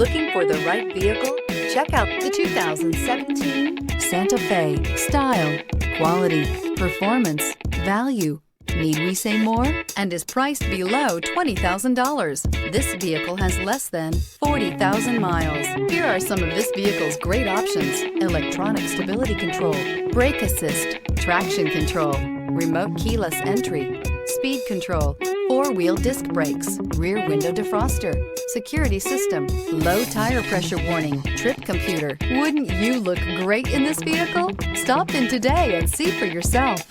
Looking for the right vehicle? Check out the 2017 Santa Fe. Style, quality, performance, value. Need we say more? And is priced below $20,000. This vehicle has less than 40,000 miles. Here are some of this vehicle's great options: electronic stability control, brake assist, traction control, remote keyless entry, speed control, four-wheel disc brakes, rear window defroster, security system, low tire pressure warning, trip computer. Wouldn't you look great in this vehicle? Stop in today and see for yourself.